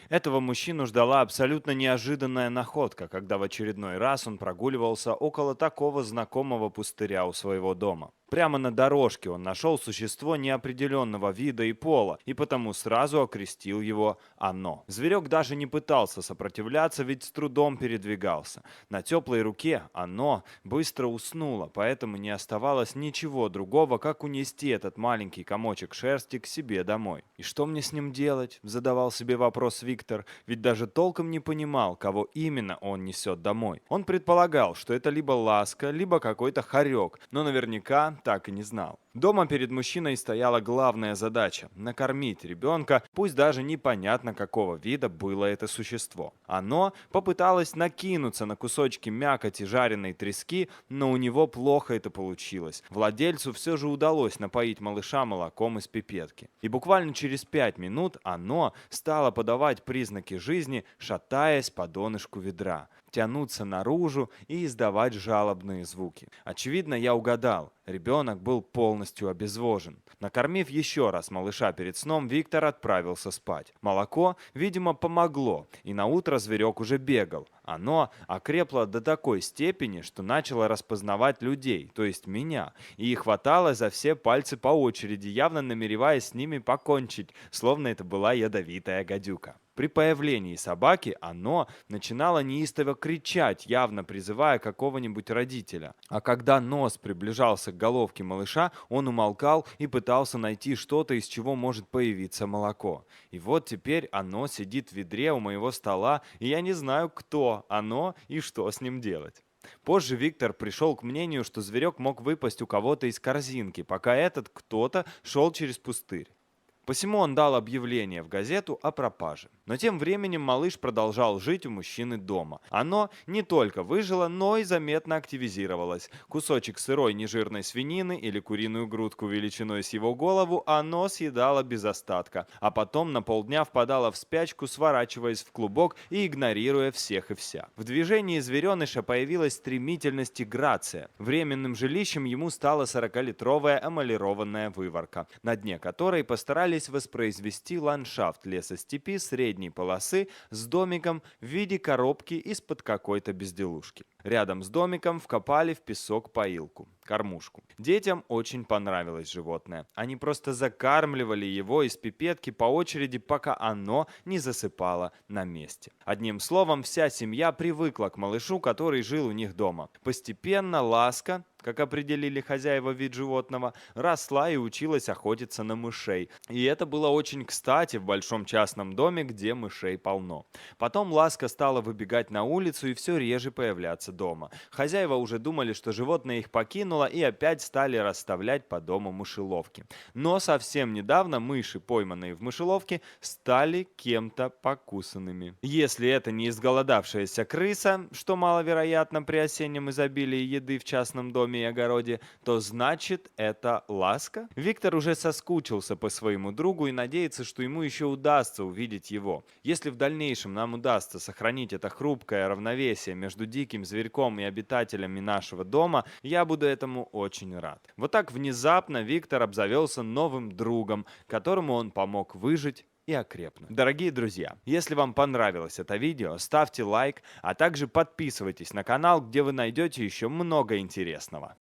Этого мужчину ждала абсолютно неожиданная находка, когда в очередной раз он прогуливался около такого знакомого пустыря у своего дома. Прямо на дорожке он нашел существо неопределенного вида и пола, и потому сразу окрестил его «Оно». Зверек даже не пытался сопротивляться, ведь с трудом передвигался. На теплой руке «Оно» быстро уснуло, поэтому не оставалось ничего другого, как унести этот маленький комочек шерсти к себе домой. «И что мне с ним делать?» — задавал себе вопрос Виктор, ведь даже толком не понимал, кого именно он несет домой. Он предполагал, что это либо ласка, либо какой-то хорек, но наверняка так и не знал. Дома перед мужчиной стояла главная задача — накормить ребенка, пусть даже непонятно какого вида было это существо. Оно попыталось накинуться на кусочки мякоти жареной трески, но у него плохо это получилось. Владельцу все же удалось напоить малыша молоком из пипетки. И буквально через 5 минут оно стало подавать признаки жизни, шатаясь по донышку ведра, тянуться наружу и издавать жалобные звуки. Очевидно, я угадал. Ребенок был полностью обезвожен. Накормив еще раз малыша перед сном, Виктор отправился спать. Молоко, видимо, помогло, и на утро зверек уже бегал. Оно окрепло до такой степени, что начало распознавать людей, то есть меня, и хватало за все пальцы по очереди, явно намереваясь с ними покончить, словно это была ядовитая гадюка. При появлении собаки оно начинало неистово кричать, явно призывая какого-нибудь родителя. А когда нос приближался к головке малыша, он умолкал и пытался найти что-то, из чего может появиться молоко. И вот теперь оно сидит в ведре у моего стола, и я не знаю, кто оно и что с ним делать. Позже Виктор пришел к мнению, что зверек мог выпасть у кого-то из корзинки, пока этот кто-то шел через пустырь. Посему он дал объявление в газету о пропаже. Но тем временем малыш продолжал жить у мужчины дома. Оно не только выжило, но и заметно активизировалось. Кусочек сырой нежирной свинины или куриную грудку величиной с его голову оно съедало без остатка, а потом на полдня впадало в спячку, сворачиваясь в клубок и игнорируя всех и вся. В движении звереныша появилась стремительность и грация. Временным жилищем ему стала 40-литровая эмалированная выворка, на дне которой постарались воспроизвести ландшафт лесостепи средней полосы с домиком в виде коробки из-под какой-то безделушки. Рядом с домиком вкопали в песок поилку, кормушку. Детям очень понравилось животное. Они просто закармливали его из пипетки по очереди, пока оно не засыпало на месте. Одним словом, вся семья привыкла к малышу, который жил у них дома. Постепенно ласка, как определили хозяева вид животного, росла и училась охотиться на мышей. И это было очень кстати в большом частном доме, где мышей полно. Потом Ласка стала выбегать на улицу и все реже появляться дома. Хозяева уже думали, что животное их покинуло, и опять стали расставлять по дому мышеловки. Но совсем недавно мыши, пойманные в мышеловке, стали кем-то покусанными. Если это не изголодавшаяся крыса, что маловероятно при осеннем изобилии еды в частном доме и огороде, то значит это ласка? Виктор уже соскучился по своему другу и надеется, что ему еще удастся увидеть его. Если в дальнейшем нам удастся сохранить это хрупкое равновесие между диким зверьком и обитателями нашего дома, я буду этому очень рад. Вот так внезапно Виктор обзавелся новым другом, которому он помог выжить и окрепнуть. Дорогие друзья, если вам понравилось это видео, ставьте лайк, а также подписывайтесь на канал, где вы найдете еще много интересного.